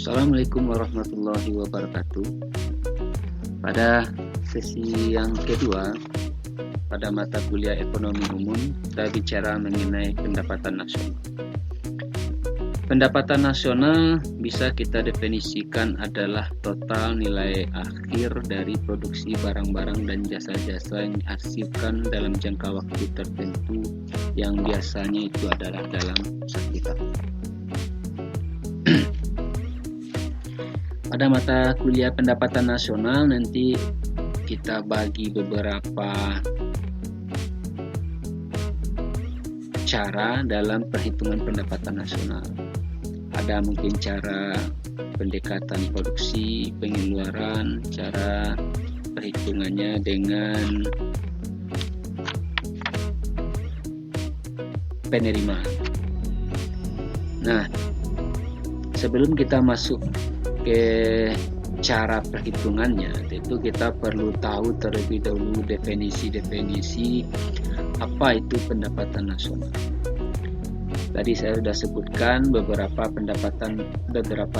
Assalamualaikum warahmatullahi wabarakatuh. Pada sesi yang kedua, pada mata kuliah ekonomi umum, kita bicara mengenai pendapatan nasional. Pendapatan nasional bisa kita definisikan adalah total nilai akhir dari produksi barang-barang dan jasa-jasa yang dihasilkan dalam jangka waktu tertentu yang biasanya itu adalah dalam 1 tahun. Pada mata kuliah pendapatan nasional nanti kita bagi beberapa cara dalam perhitungan pendapatan nasional. Ada mungkin cara pendekatan produksi, pengeluaran, cara perhitungannya dengan penerimaan. Nah, sebelum kita masuk ke cara perhitungannya, itu kita perlu tahu terlebih dahulu definisi apa itu pendapatan nasional. Tadi saya sudah sebutkan beberapa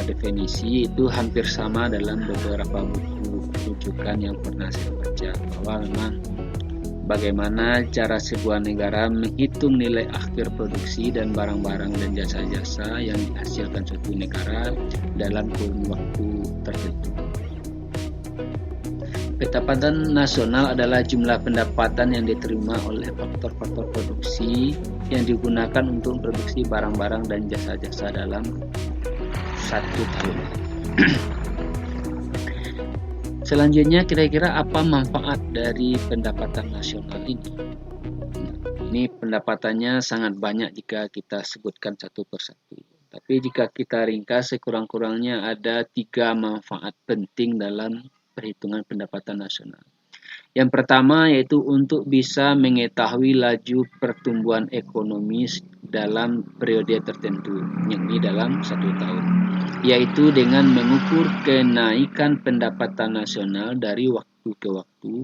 definisi itu hampir sama dalam beberapa buku rujukan yang pernah saya baca, bahwa memang bagaimana cara sebuah negara menghitung nilai akhir produksi dan barang-barang dan jasa-jasa yang dihasilkan suatu negara dalam kurun waktu tertentu. Pendapatan nasional adalah jumlah pendapatan yang diterima oleh faktor-faktor produksi yang digunakan untuk produksi barang-barang dan jasa-jasa dalam 1 tahun. Selanjutnya, kira-kira apa manfaat dari pendapatan nasional ini? Ini pendapatannya sangat banyak jika kita sebutkan satu persatu. Tapi jika kita ringkas, sekurang-kurangnya ada 3 manfaat penting dalam perhitungan pendapatan nasional. Yang pertama yaitu untuk bisa mengetahui laju pertumbuhan ekonomi dalam periode tertentu, yakni dalam 1 tahun, yaitu dengan mengukur kenaikan pendapatan nasional dari waktu ke waktu.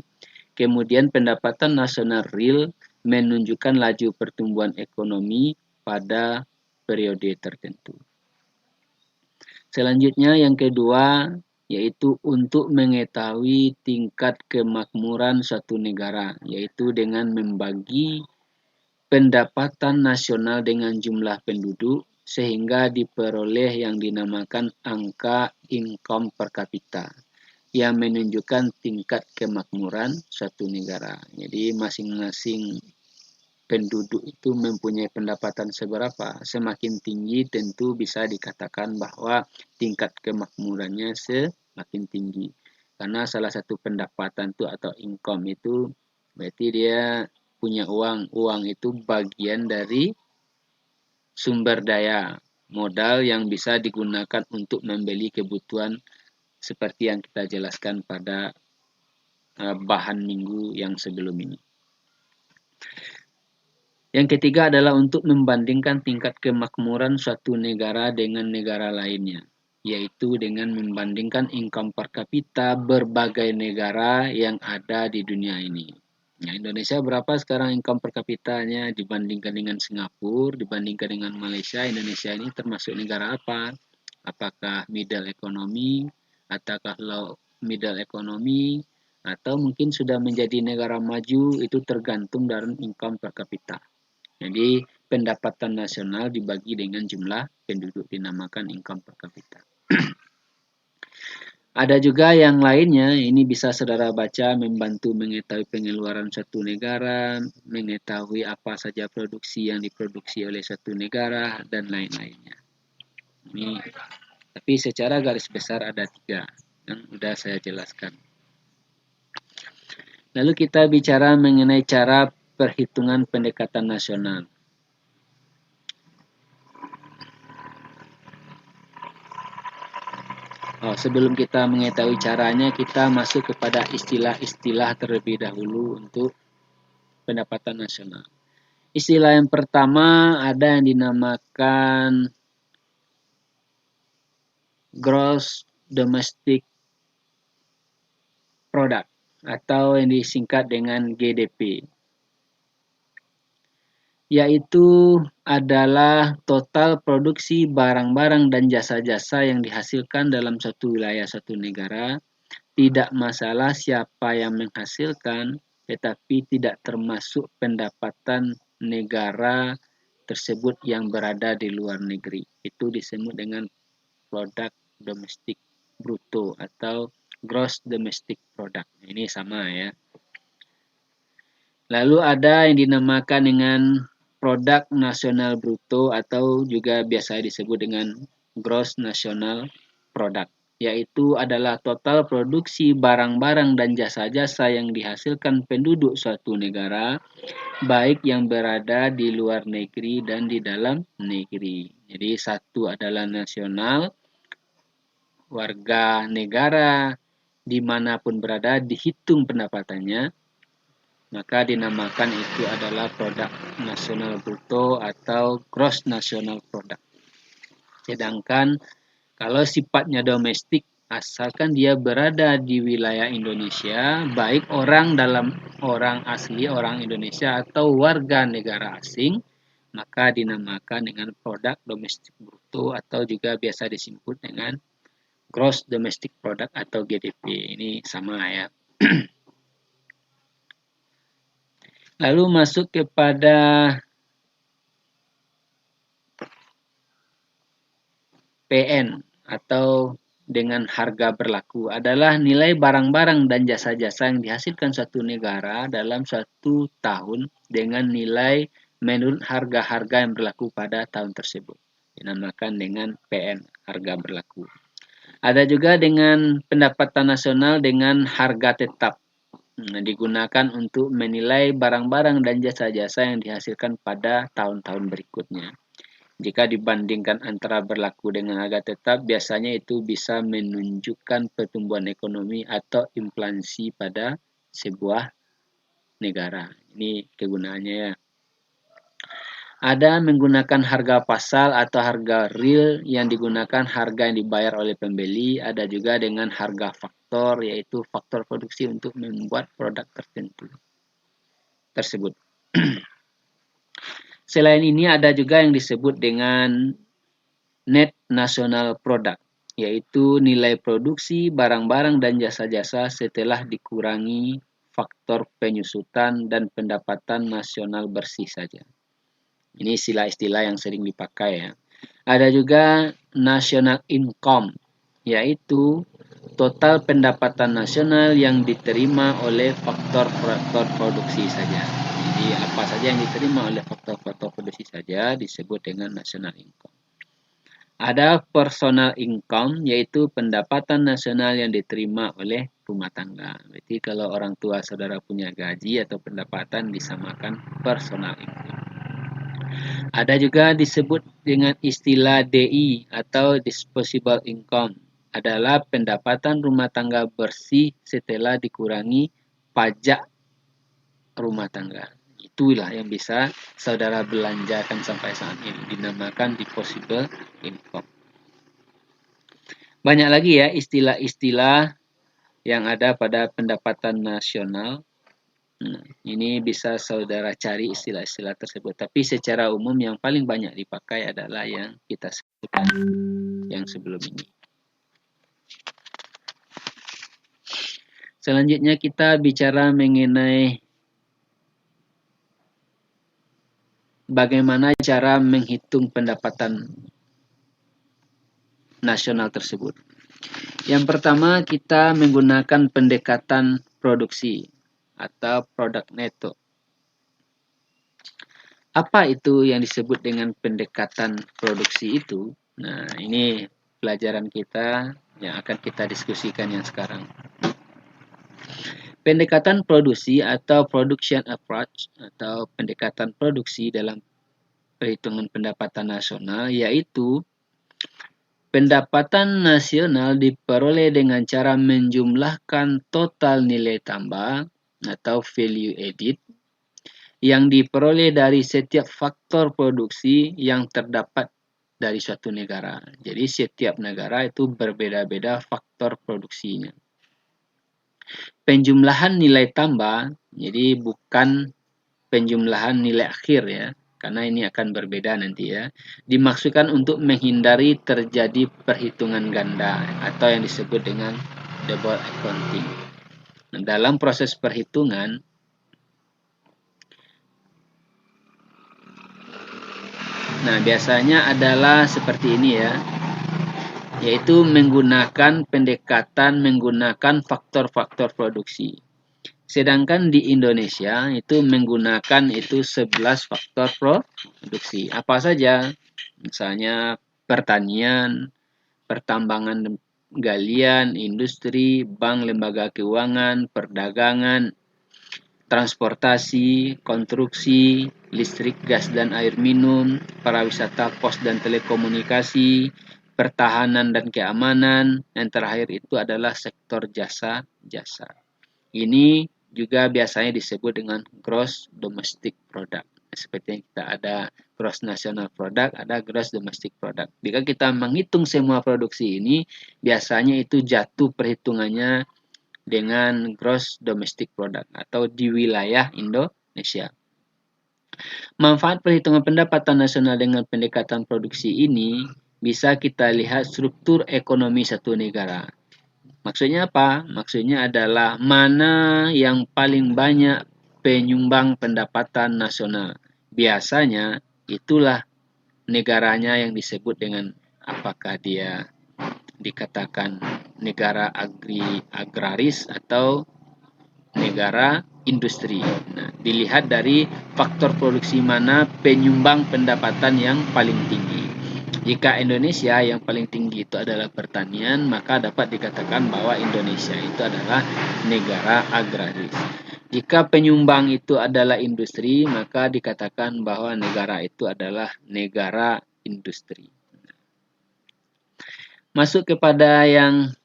Kemudian pendapatan nasional real menunjukkan laju pertumbuhan ekonomi pada periode tertentu. Selanjutnya yang kedua yaitu untuk mengetahui tingkat kemakmuran suatu negara, yaitu dengan membagi pendapatan nasional dengan jumlah penduduk sehingga diperoleh yang dinamakan angka income per kapita yang menunjukkan tingkat kemakmuran suatu negara. Jadi masing-masing penduduk itu mempunyai pendapatan seberapa, semakin tinggi tentu bisa dikatakan bahwa tingkat kemakmurannya semakin tinggi. Karena salah satu pendapatan itu atau income itu berarti dia punya uang. Uang itu bagian dari sumber daya modal yang bisa digunakan untuk membeli kebutuhan seperti yang kita jelaskan pada bahan minggu yang sebelum ini. Yang ketiga adalah untuk membandingkan tingkat kemakmuran suatu negara dengan negara lainnya, yaitu dengan membandingkan income per kapita berbagai negara yang ada di dunia ini. Nah, Indonesia berapa sekarang income per kapitanya dibandingkan dengan Singapura, dibandingkan dengan Malaysia? Indonesia ini termasuk negara apa? Apakah middle economy, ataukah low middle economy, atau mungkin sudah menjadi negara maju? Itu tergantung dari income per kapita. Jadi pendapatan nasional dibagi dengan jumlah penduduk, dinamakan income per kapita. Ada juga yang lainnya, ini bisa saudara baca, membantu mengetahui pengeluaran suatu negara, mengetahui apa saja produksi yang diproduksi oleh suatu negara, dan lain-lainnya. Ini, tapi secara garis besar ada 3 yang sudah saya jelaskan. Lalu kita bicara mengenai cara perhitungan pendekatan nasional. Sebelum kita mengetahui caranya, kita masuk kepada istilah-istilah terlebih dahulu untuk pendapatan nasional. Istilah yang pertama ada yang dinamakan Gross Domestic Product atau yang disingkat dengan GDP. yaitu adalah total produksi barang-barang dan jasa-jasa yang dihasilkan dalam suatu wilayah suatu negara. Tidak masalah siapa yang menghasilkan, tetapi tidak termasuk pendapatan negara tersebut yang berada di luar negeri. Itu disebut dengan produk domestik bruto atau gross domestic product. Ini sama ya. Lalu ada yang dinamakan dengan produk nasional bruto atau juga biasa disebut dengan gross national product, yaitu adalah total produksi barang-barang dan jasa-jasa yang dihasilkan penduduk suatu negara, baik yang berada di luar negeri dan di dalam negeri. Jadi satu adalah nasional, warga negara dimanapun berada dihitung pendapatannya, maka dinamakan itu adalah produk nasional bruto atau gross national product. Sedangkan kalau sifatnya domestik, asalkan dia berada di wilayah Indonesia, baik orang asli orang Indonesia atau warga negara asing, maka dinamakan dengan produk domestik bruto atau juga biasa disebut dengan gross domestic product atau GDP. Ini sama ya. Lalu masuk kepada PN atau dengan harga berlaku adalah nilai barang-barang dan jasa-jasa yang dihasilkan suatu negara dalam suatu tahun dengan nilai menurut harga-harga yang berlaku pada tahun tersebut. Dinamakan dengan PN, harga berlaku. Ada juga dengan pendapatan nasional dengan harga tetap. Digunakan untuk menilai barang-barang dan jasa-jasa yang dihasilkan pada tahun-tahun berikutnya. Jika dibandingkan antara berlaku dengan harga tetap, biasanya itu bisa menunjukkan pertumbuhan ekonomi atau inflasi pada sebuah negara. Ini kegunaannya ya. Ada menggunakan harga pasar atau harga real yang digunakan harga yang dibayar oleh pembeli. Ada juga dengan harga faktor, yaitu faktor produksi untuk membuat produk tertentu tersebut. Selain ini ada juga yang disebut dengan net national product, yaitu nilai produksi barang-barang dan jasa-jasa setelah dikurangi faktor penyusutan dan pendapatan nasional bersih saja. Ini istilah-istilah yang sering dipakai ya. Ada juga national income, yaitu total pendapatan nasional yang diterima oleh faktor-faktor produksi saja. Jadi apa saja yang diterima oleh faktor-faktor produksi saja disebut dengan national income. Ada personal income, yaitu pendapatan nasional yang diterima oleh rumah tangga. Berarti kalau orang tua saudara punya gaji atau pendapatan disamakan personal income. Ada juga disebut dengan istilah DI atau disposable income, adalah pendapatan rumah tangga bersih setelah dikurangi pajak rumah tangga. Itulah yang bisa saudara belanjakan sampai saat ini, dinamakan disposable income. Banyak lagi ya istilah-istilah yang ada pada pendapatan nasional. Ini bisa saudara cari istilah-istilah tersebut. Tapi secara umum yang paling banyak dipakai adalah yang kita sebutkan yang sebelum ini. Selanjutnya kita bicara mengenai bagaimana cara menghitung pendapatan nasional tersebut. Yang pertama kita menggunakan pendekatan produksi atau produk neto. Apa itu yang disebut dengan pendekatan produksi itu? Nah, ini pelajaran kita yang akan kita diskusikan yang sekarang. Pendekatan produksi atau production approach atau pendekatan produksi dalam perhitungan pendapatan nasional yaitu pendapatan nasional diperoleh dengan cara menjumlahkan total nilai tambah atau value added yang diperoleh dari setiap faktor produksi yang terdapat dari suatu negara. Jadi setiap negara itu berbeda-beda faktor produksinya. Penjumlahan nilai tambah, jadi bukan penjumlahan nilai akhir ya. karena ini akan berbeda nanti ya. Dimaksudkan untuk menghindari terjadi perhitungan ganda atau yang disebut dengan double accounting. Nah, dalam proses perhitungan, nah biasanya adalah seperti ini ya, yaitu menggunakan pendekatan menggunakan faktor-faktor produksi. Sedangkan di Indonesia itu menggunakan itu 11 faktor produksi. Apa saja? Misalnya pertanian, pertambangan galian, industri, bank, lembaga keuangan, perdagangan, transportasi, konstruksi, listrik, gas dan air minum, pariwisata, pos dan telekomunikasi, pertahanan dan keamanan, yang terakhir itu adalah sektor jasa-jasa. Ini juga biasanya disebut dengan gross domestic product. Seperti yang kita ada gross national product, ada gross domestic product. Jika kita menghitung semua produksi ini, biasanya itu jatuh perhitungannya dengan gross domestic product atau di wilayah Indonesia. Manfaat perhitungan pendapatan nasional dengan pendekatan produksi ini bisa kita lihat struktur ekonomi satu negara. Maksudnya apa? Maksudnya adalah mana yang paling banyak penyumbang pendapatan nasional. Biasanya itulah negaranya yang disebut dengan apakah dia dikatakan negara agraris atau negara industri. Nah, dilihat dari faktor produksi mana penyumbang pendapatan yang paling tinggi. Jika Indonesia yang paling tinggi itu adalah pertanian, maka dapat dikatakan bahwa Indonesia itu adalah negara agraris. Jika penyumbang itu adalah industri, maka dikatakan bahwa negara itu adalah negara industri. Masuk kepada yang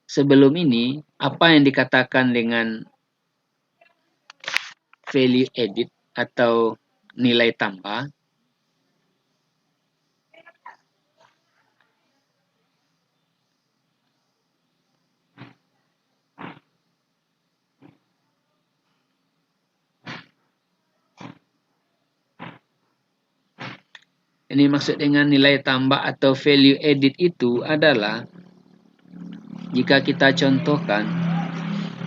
sebelum ini, apa yang dikatakan dengan value added atau nilai tambah? Ini maksud dengan nilai tambah atau value added itu adalah jika kita contohkan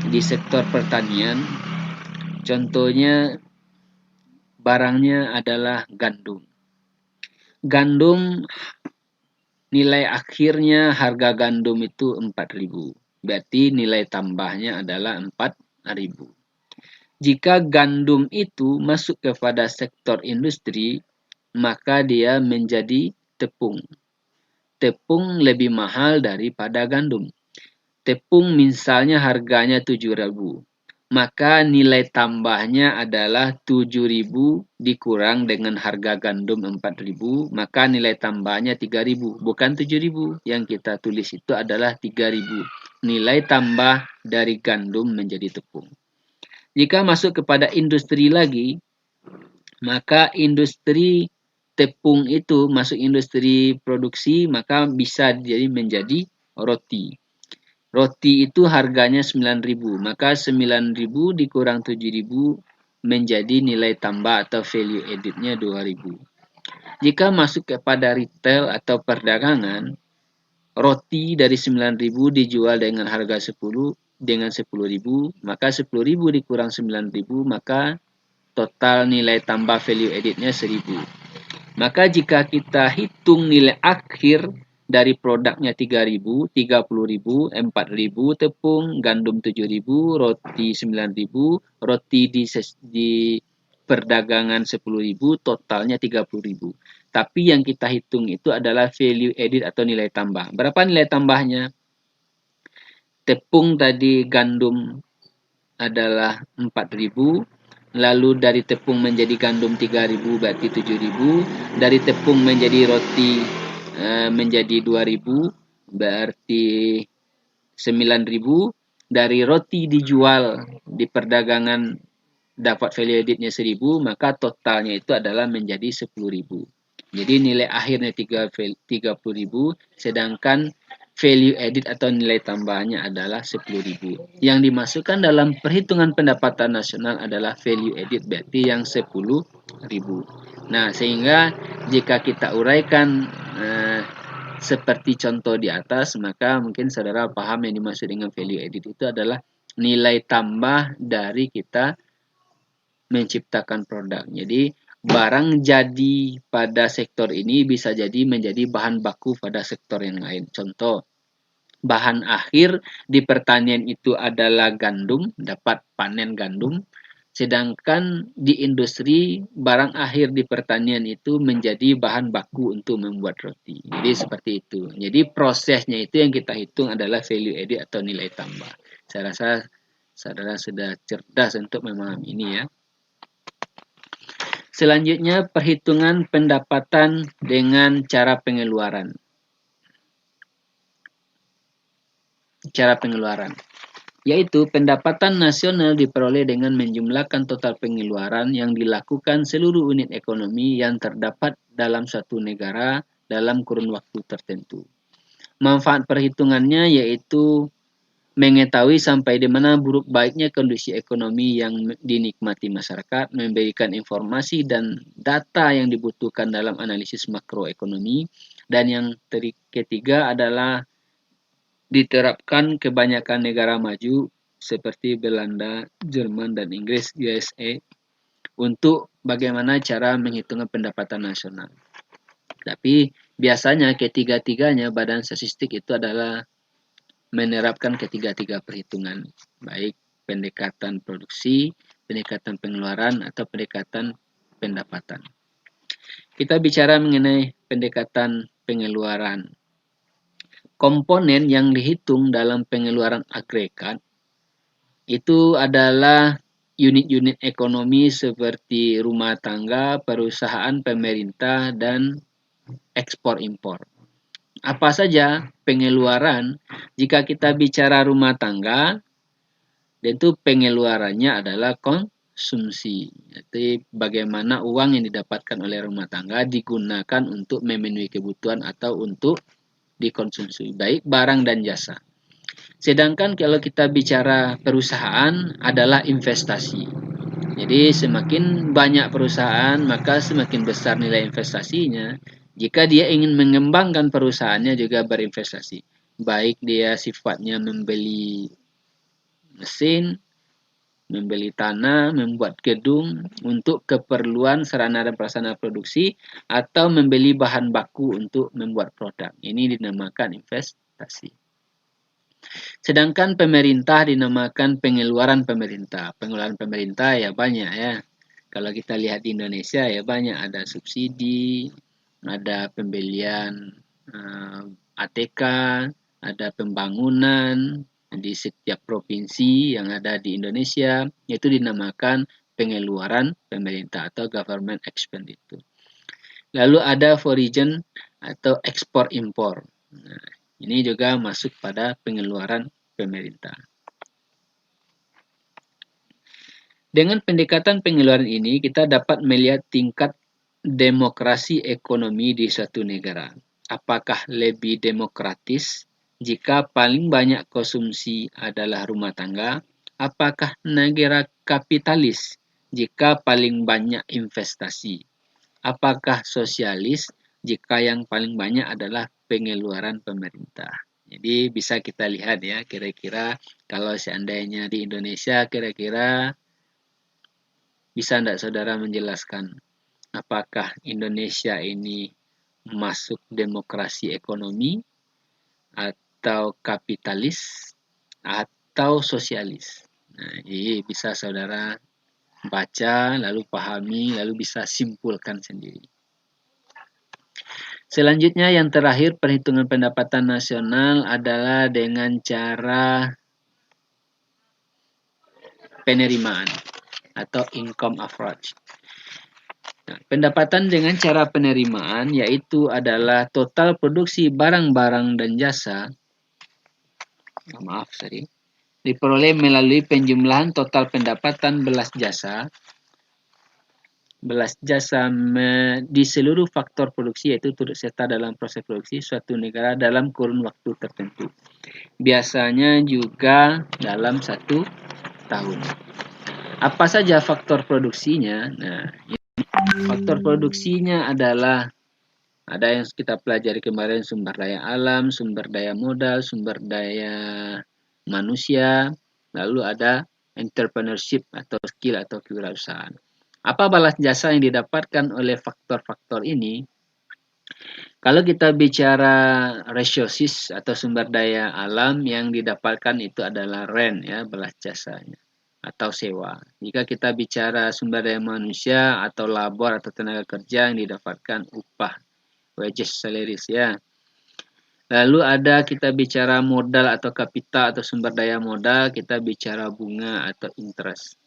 di sektor pertanian, contohnya barangnya adalah gandum. Gandum nilai akhirnya harga gandum itu 4.000. Berarti nilai tambahnya adalah 4.000. Jika gandum itu masuk kepada sektor industri, maka dia menjadi tepung. Tepung lebih mahal daripada gandum. Tepung misalnya harganya 7.000. Maka nilai tambahnya adalah 7.000 dikurang dengan harga gandum 4.000, maka nilai tambahnya 3.000, bukan 7.000. Yang kita tulis itu adalah 3.000. Nilai tambah dari gandum menjadi tepung. Jika masuk kepada industri lagi, maka industri tepung itu masuk industri produksi, maka bisa jadi menjadi roti. Roti itu harganya 9.000, maka 9.000 dikurang 7.000 menjadi nilai tambah atau value added-nya 2.000. Jika masuk kepada retail atau perdagangan, roti dari 9.000 dijual dengan harga 10 dengan 10.000, maka 10.000 dikurang 9.000, maka total nilai tambah value added-nya 1.000. Maka jika kita hitung nilai akhir dari produknya 3.000, 30.000, 4.000 tepung, gandum 7.000, roti 9.000, roti di perdagangan 10.000, totalnya 30.000. Tapi yang kita hitung itu adalah value added atau nilai tambah. Berapa nilai tambahnya? Tepung tadi gandum adalah 4.000, lalu dari tepung menjadi gandum 3.000 berarti 7.000, dari tepung menjadi roti menjadi 2.000 berarti 9.000, dari roti dijual di perdagangan dapat value added-nya 1.000, maka totalnya itu adalah menjadi 10.000. Jadi nilai akhirnya 30.000, sedangkan value added atau nilai tambahnya adalah 10.000. Yang dimasukkan dalam perhitungan pendapatan nasional adalah value added, berarti yang 10.000. Nah, sehingga jika kita uraikan seperti contoh di atas, maka mungkin saudara paham yang dimaksud dengan value added itu adalah nilai tambah dari kita menciptakan produk. Jadi barang jadi pada sektor ini bisa jadi menjadi bahan baku pada sektor yang lain. Contoh, bahan akhir di pertanian itu adalah gandum, dapat panen gandum. Sedangkan di industri, barang akhir di pertanian itu menjadi bahan baku untuk membuat roti. Jadi seperti itu. Jadi prosesnya itu yang kita hitung adalah value added atau nilai tambah. Saya rasa saudara sudah cerdas untuk memahami ini ya. Selanjutnya, perhitungan pendapatan dengan cara pengeluaran. Cara pengeluaran, yaitu pendapatan nasional diperoleh dengan menjumlahkan total pengeluaran yang dilakukan seluruh unit ekonomi yang terdapat dalam suatu negara dalam kurun waktu tertentu. Manfaat perhitungannya yaitu mengetahui sampai di mana buruk baiknya kondisi ekonomi yang dinikmati masyarakat, memberikan informasi dan data yang dibutuhkan dalam analisis makroekonomi, dan yang ketiga adalah diterapkan kebanyakan negara maju seperti Belanda, Jerman, dan Inggris (USA) untuk bagaimana cara menghitung pendapatan nasional. Tapi biasanya ketiga-tiganya badan statistik itu adalah menerapkan ketiga-tiga perhitungan, baik pendekatan produksi, pendekatan pengeluaran, atau pendekatan pendapatan. Kita bicara mengenai pendekatan pengeluaran. Komponen yang dihitung dalam pengeluaran agregat itu adalah unit-unit ekonomi seperti rumah tangga, perusahaan, pemerintah, dan ekspor-impor. Apa saja pengeluaran? Jika kita bicara rumah tangga, tentu pengeluarannya adalah konsumsi. Jadi bagaimana uang yang didapatkan oleh rumah tangga digunakan untuk memenuhi kebutuhan atau untuk dikonsumsi, baik barang dan jasa. Sedangkan kalau kita bicara perusahaan adalah investasi. Jadi semakin banyak perusahaan, maka semakin besar nilai investasinya. Jika dia ingin mengembangkan perusahaannya juga berinvestasi. Baik dia sifatnya membeli mesin, membeli tanah, membuat gedung untuk keperluan sarana dan prasarana produksi, atau membeli bahan baku untuk membuat produk. Ini dinamakan investasi. Sedangkan pemerintah dinamakan pengeluaran pemerintah. Pengeluaran pemerintah ya banyak ya. Kalau kita lihat di Indonesia ya banyak, ada subsidi, ada pembelian ATK, ada pembangunan di setiap provinsi yang ada di Indonesia, yaitu dinamakan pengeluaran pemerintah atau government expenditure. Lalu ada foreign atau ekspor impor. Nah, ini juga masuk pada pengeluaran pemerintah. Dengan pendekatan pengeluaran ini, kita dapat melihat tingkat demokrasi ekonomi di suatu negara. Apakah lebih demokratis jika paling banyak konsumsi adalah rumah tangga? Apakah negara kapitalis jika paling banyak investasi? Apakah sosialis jika yang paling banyak adalah pengeluaran pemerintah? Jadi bisa kita lihat ya, kira-kira kalau seandainya di Indonesia, kira-kira bisa tidak saudara menjelaskan apakah Indonesia ini masuk demokrasi ekonomi atau kapitalis atau sosialis? Nah, ini bisa saudara baca, lalu pahami, lalu bisa simpulkan sendiri. Selanjutnya yang terakhir, perhitungan pendapatan nasional adalah dengan cara penerimaan atau income average. Nah, pendapatan dengan cara penerimaan yaitu adalah total produksi barang-barang dan jasa, diperoleh melalui penjumlahan total pendapatan belas jasa di seluruh faktor produksi, yaitu turut serta dalam proses produksi suatu negara dalam kurun waktu tertentu. Biasanya juga dalam 1 tahun. Apa saja faktor produksinya? Nah, Faktor produksinya adalah ada yang kita pelajari kemarin, sumber daya alam, sumber daya modal, sumber daya manusia, lalu ada entrepreneurship atau skill atau kewirausahaan. Apa balas jasa yang didapatkan oleh faktor-faktor ini? Kalau kita bicara resources atau sumber daya alam, yang didapatkan itu adalah rent ya, balas jasanya atau sewa. Jika kita bicara sumber daya manusia atau labor atau tenaga kerja, yang didapatkan upah, wages, salaries ya. Lalu ada kita bicara modal atau kapital atau sumber daya modal, kita bicara bunga atau interest.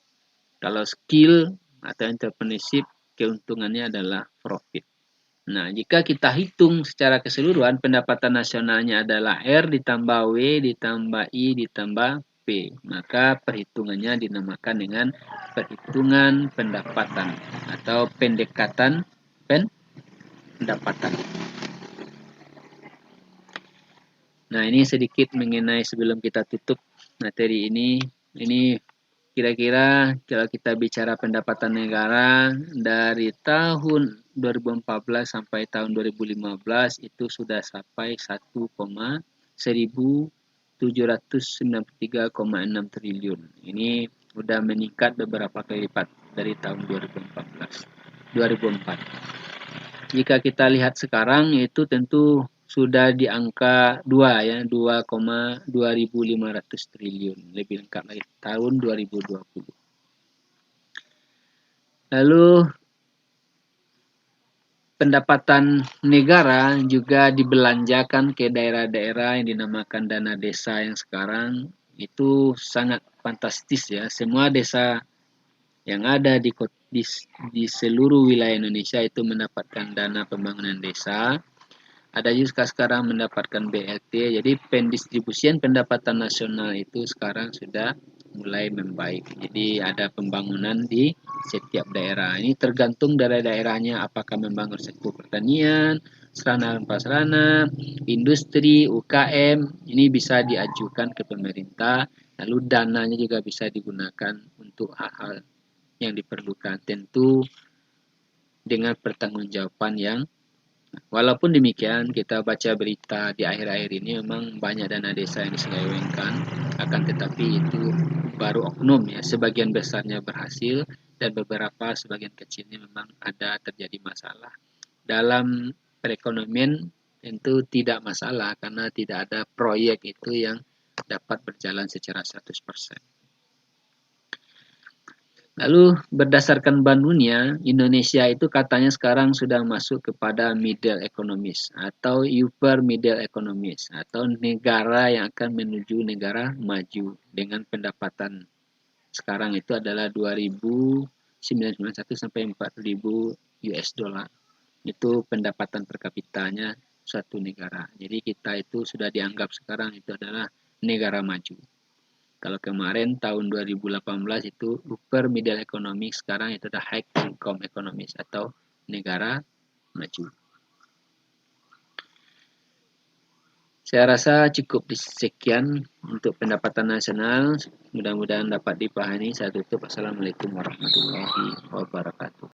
Kalau skill atau entrepreneurship, keuntungannya adalah profit. Nah, jika kita hitung secara keseluruhan, pendapatan nasionalnya adalah R ditambah W ditambah I ditambah P. Maka perhitungannya dinamakan dengan perhitungan pendapatan atau pendekatan pendapatan. Nah, ini sedikit mengenai sebelum kita tutup materi ini. Ini kira-kira kalau kita bicara pendapatan negara dari tahun 2014 sampai tahun 2015 itu sudah sampai 1,1793,6 triliun. Ini sudah meningkat beberapa kali lipat dari tahun 2004. Jika kita lihat sekarang itu tentu sudah di angka 2 ya, 2,2500 triliun, lebih lengkap lagi tahun 2020. Lalu pendapatan negara juga dibelanjakan ke daerah-daerah yang dinamakan dana desa, yang sekarang itu sangat fantastis ya. Semua desa yang ada di seluruh wilayah Indonesia itu mendapatkan dana pembangunan desa. Ada juga sekarang mendapatkan BLT, jadi pendistribusian pendapatan nasional itu sekarang sudah mulai membaik. Jadi ada pembangunan di setiap daerah. Ini tergantung dari daerahnya, apakah membangun sektor pertanian, sarana dan prasarana, industri, UKM, ini bisa diajukan ke pemerintah, lalu dananya juga bisa digunakan untuk hal-hal yang diperlukan, tentu dengan pertanggungjawaban yang. Walaupun demikian, kita baca berita di akhir-akhir ini memang banyak dana desa yang diselewengkan, akan tetapi itu baru oknum ya, sebagian besarnya berhasil dan beberapa sebagian kecilnya memang ada terjadi masalah. Dalam perekonomian tentu tidak masalah karena tidak ada proyek itu yang dapat berjalan secara 100%. Lalu berdasarkan Bank Dunia, Indonesia itu katanya sekarang sudah masuk kepada middle economies atau upper middle economies atau negara yang akan menuju negara maju dengan pendapatan sekarang itu adalah 2.991 sampai 4.000 US dollar. Itu pendapatan per kapitanya suatu negara. Jadi kita itu sudah dianggap sekarang itu adalah negara maju. Kalau kemarin tahun 2018 itu upper middle economic, sekarang itu ada high income economies atau negara maju. Saya rasa cukup sekian untuk pendapatan nasional. Mudah-mudahan dapat dipahami. Saya tutup. Assalamualaikum warahmatullahi wabarakatuh.